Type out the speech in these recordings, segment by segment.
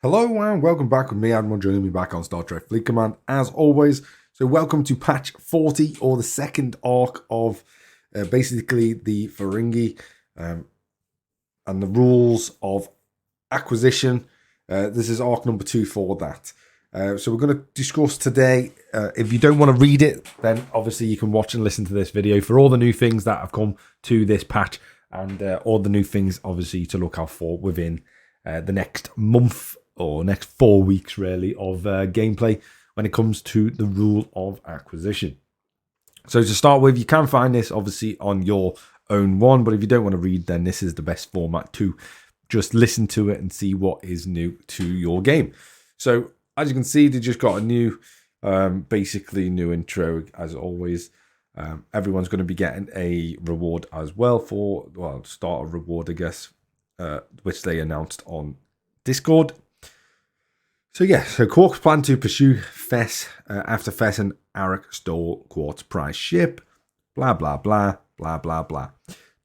Hello and welcome back with me, Admiral, joining me back on Star Trek Fleet Command as always. So welcome to patch 40, or the second arc of basically the Ferengi and the rules of acquisition. This is arc number 2 for that. So we're going to discuss today. If you don't want to read it, then obviously you can watch and listen to this video for all the new things that have come to this patch and all the new things obviously to look out for within the next month or next 4 weeks really of gameplay when it comes to the rule of acquisition. So to start with, you can find this obviously on your own one, but if you don't want to read, then this is the best format to just listen to it and see what is new to your game. So as you can see, they just got a new basically new intro as always. Everyone's going to be getting a reward as well for, well, starter reward I guess, which they announced on Discord. So yeah, so Quark's plan to pursue Fess after Fess and Arak stole Quark's prize ship. Blah, blah, blah, blah, blah, blah.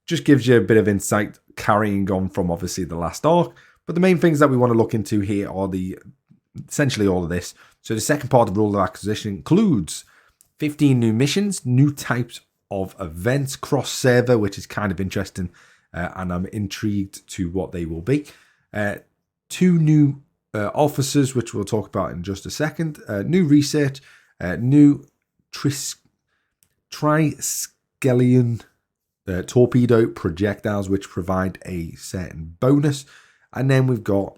Just gives you a bit of insight carrying on from obviously the last arc. But the main things that we want to look into here are essentially all of this. So the second part of Rule of Acquisition includes 15 new missions, new types of events, cross-server, which is kind of interesting. And I'm intrigued to what they will be. 2 new officers, which we'll talk about in just a second. New research, new triskelion torpedo projectiles, which provide a certain bonus. And then we've got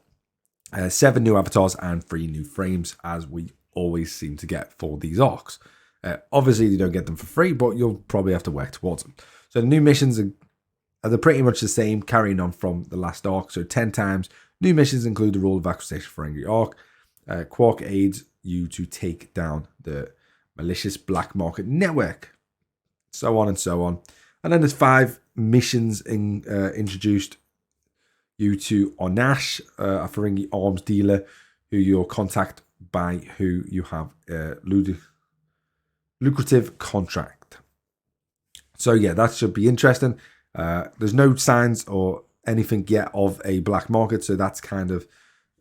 7 new avatars and 3 new frames, as we always seem to get for these arcs. Obviously, you don't get them for free, but you'll probably have to work towards them. So the new missions they're pretty much the same, carrying on from the last arc. So 10 times. New missions include the Rule of Acquisition Ferengi arc. Quark aids you to take down the malicious black market network. So on and so on. And then there's 5 missions introduced you to Onash, a Ferengi arms dealer, who you'll contact by who you have a lucrative contract. So yeah, that should be interesting. There's no signs or anything yet of a black market, so that's kind of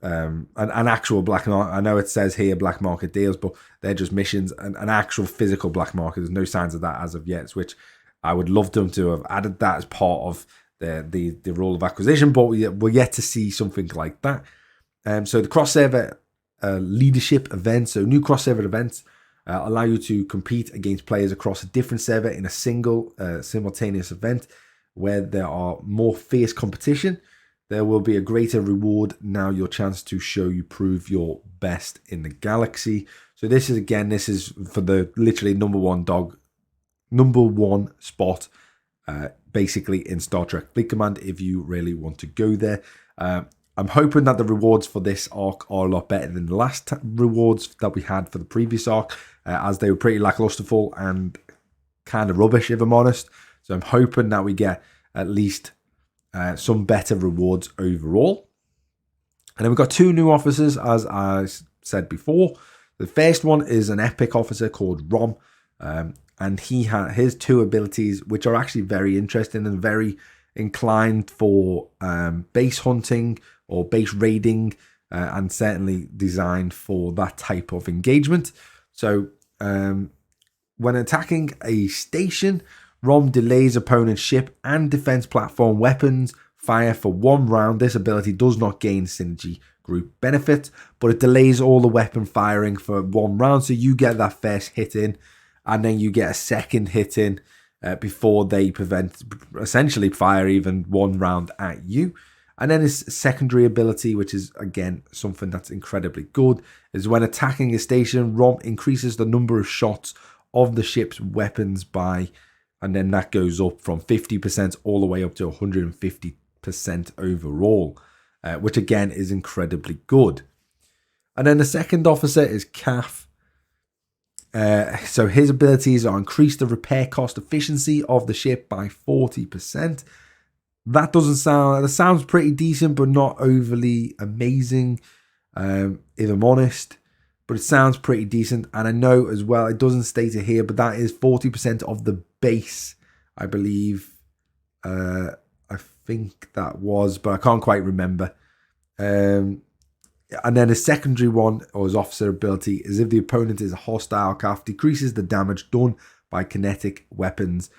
an actual black market. I know it says here black market deals, but they're just missions. An actual physical black market, there's no signs of that as of yet, which I would love them to have added that as part of the rule of acquisition, but we're yet to see something like that. So the cross-server leadership events, so new cross-server events allow you to compete against players across a different server in a single simultaneous event where there are more fierce competition. There will be a greater reward. Now your chance to show you prove your best in the galaxy. So this is for the literally number one spot basically in Star Trek Fleet Command if you really want to go there. I'm hoping that the rewards for this arc are a lot better than the last rewards that we had for the previous arc, as they were pretty lacklusterful and kind of rubbish if I'm honest. So I'm hoping that we get at least some better rewards overall. And then we've got 2 new officers, as I said before. The first one is an epic officer called Rom. And he has his 2 abilities, which are actually very interesting and very inclined for base hunting or base raiding, and certainly designed for that type of engagement. So when attacking a station, Rom delays opponent's ship and defense platform weapons fire for 1 round. This ability does not gain synergy group benefit, but it delays all the weapon firing for 1 round. So you get that first hit in, and then you get a second hit in before they essentially fire even 1 round at you. And then his secondary ability, which is again something that's incredibly good, is when attacking a station, Rom increases the number of shots of the ship's weapons by, and then that goes up from 50% all the way up to 150% overall, which again is incredibly good. And then the second officer is Kaf. So his abilities are increase the repair cost efficiency of the ship by 40%. That sounds pretty decent, but not overly amazing, if I'm honest. But it sounds pretty decent. And I know as well, it doesn't state it here, but that is 40% of the base, I believe. I think that was, but I can't quite remember. And then a secondary one, or his officer ability, is if the opponent is a hostile craft, decreases the damage done by kinetic weapons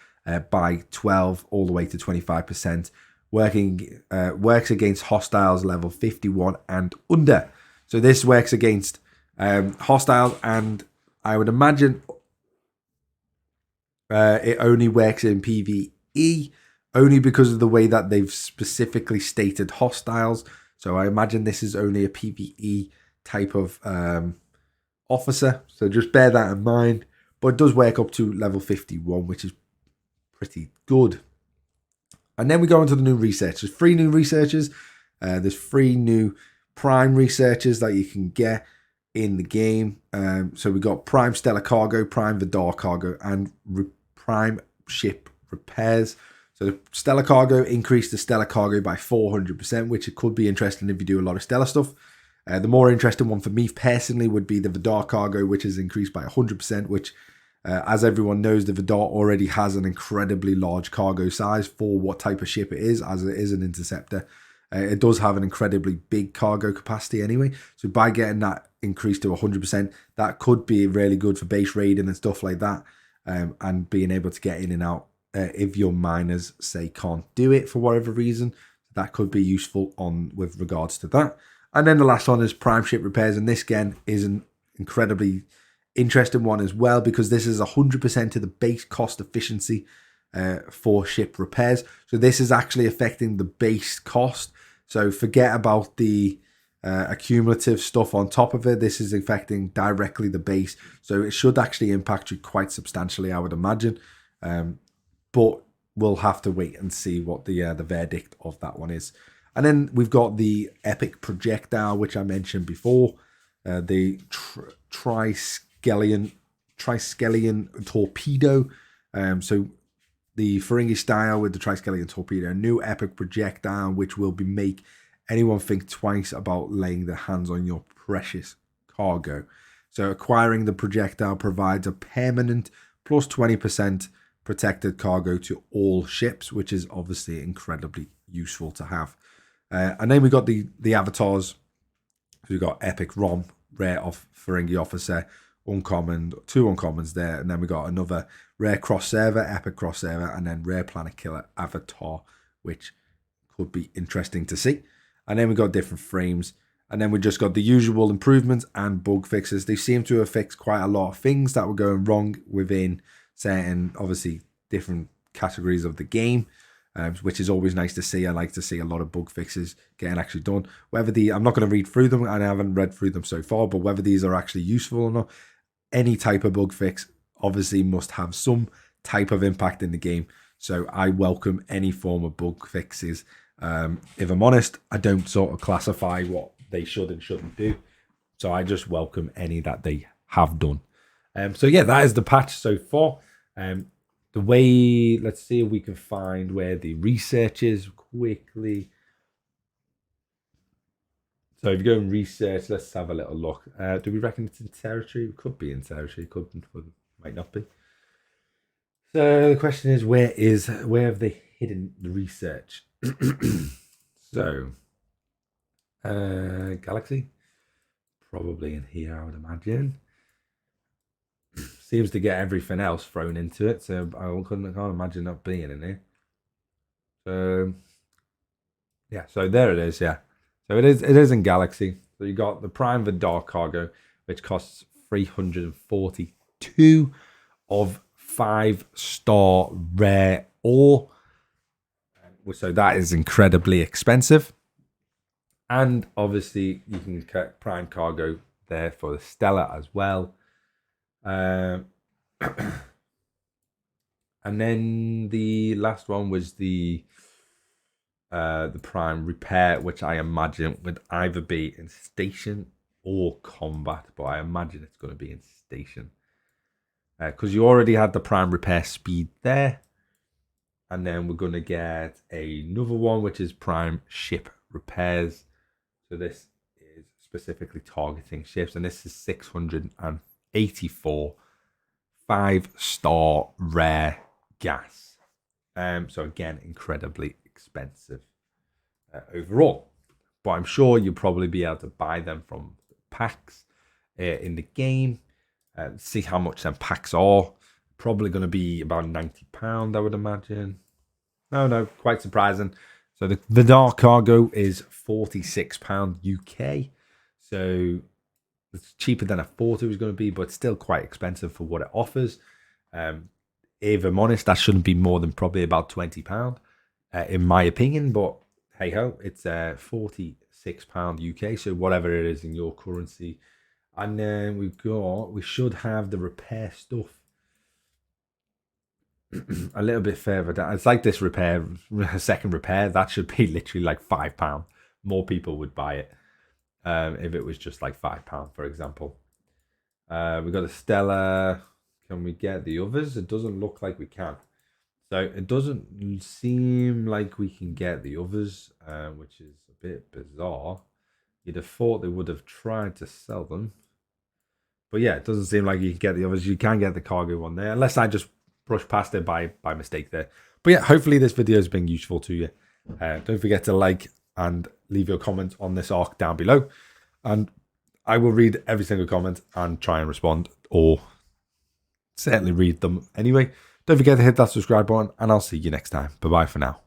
by 12 all the way to 25%. Works against hostiles level 51 and under. So this works against hostiles, and I would imagine it only works in PvE, only because of the way that they've specifically stated hostiles. So I imagine this is only a PvE type of officer. So just bear that in mind. But it does work up to level 51, which is pretty good. And then we go into the new research. There's 3 new researchers. There's 3 new prime researchers that you can get in the game. So we got Prime Stellar Cargo, Prime Vidar Cargo, and Prime Ship Repairs. So the Stellar Cargo increased the Stellar Cargo by 400%, which it could be interesting if you do a lot of Stellar stuff. The more interesting one for me personally would be the Vidar Cargo, which is increased by 100%, which, as everyone knows, the Vidar already has an incredibly large cargo size for what type of ship it is, as it is an interceptor. It does have an incredibly big cargo capacity anyway. So by getting that increased to 100%, that could be really good for base raiding and stuff like that, and being able to get in and out. If your miners, say, can't do it for whatever reason, that could be useful with regards to that. And then the last one is Prime Ship Repairs, and this again is an incredibly interesting one as well, because this is 100% to the base cost efficiency for ship repairs. So this is actually affecting the base cost. So forget about the accumulative stuff on top of it. This is affecting directly the base. So it should actually impact you quite substantially, I would imagine. But we'll have to wait and see what the verdict of that one is. And then we've got the epic projectile, which I mentioned before. The Triskelion torpedo. So the Ferengi style with the Triskelion torpedo, a new epic projectile, which will make anyone think twice about laying their hands on your precious cargo. So acquiring the projectile provides a permanent plus 20% protected cargo to all ships, which is obviously incredibly useful to have. And then we got the avatars. We've got Epic Rom, Rare of Ferengi Officer, Uncommon, 2 uncommons there, and then we got another Rare Cross Server, Epic Cross Server, and then Rare Planet Killer Avatar, which could be interesting to see. And then we got different frames, and then we just got the usual improvements and bug fixes. They seem to have fixed quite a lot of things that were going wrong within certain, obviously, different categories of the game, which is always nice to see. I like to see a lot of bug fixes getting actually done. Whether I'm not going to read through them, and I haven't read through them so far, but whether these are actually useful or not, any type of bug fix obviously must have some type of impact in the game. So I welcome any form of bug fixes. If I'm honest, I don't sort of classify what they should and shouldn't do. So I just welcome any that they have done. So yeah, that is the patch so far. The way, let's see if we can find where the research is quickly. So if you go and research, let's have a little look. Do we reckon it's in territory? It could be in territory, might not be. So the question is, where have they hidden the research? So, Galaxy, probably in here, I would imagine. Seems to get everything else thrown into it, so I can't imagine not being in here. So, yeah, so there it is, yeah. So it is in Galaxy. So you got the Prime Vidar Cargo, which costs 342 of 5-star rare ore. So that is incredibly expensive. And obviously you can get Prime Cargo there for the Stellar as well. And then the last one was the Prime Repair, which I imagine would either be in station or combat, but I imagine it's going to be in station, because you already had the Prime Repair speed there. And then we're going to get another one, which is Prime Ship Repairs. So this is specifically targeting ships, and this is 684 5-star rare gas. So again, incredibly expensive overall. but I'm sure you'll probably be able to buy them from packs in the game. See how much them packs are. Probably going to be about £90, I would imagine. No, quite surprising. So the Dark Cargo is £46 UK. So it's cheaper than I thought it was going to be, but still quite expensive for what it offers. If I'm honest, that shouldn't be more than probably about £20, in my opinion. But hey ho, it's £46 UK. So whatever it is in your currency. And then we should have the repair stuff a little bit further down. It's like this second repair. That should be literally like £5. More people would buy it if it was just like £5, for example. We got a Stella. Can we get the others? It doesn't look like we can. So it doesn't seem like we can get the others, which is a bit bizarre. You'd have thought they would have tried to sell them. But yeah, it doesn't seem like you can get the others. You can get the cargo one there, unless I just brushed past it by mistake there. But yeah, hopefully this video has been useful to you. Don't forget to like and leave your comment on this arc down below. And I will read every single comment and try and respond, or certainly read them anyway. Don't forget to hit that subscribe button, and I'll see you next time. Bye-bye for now.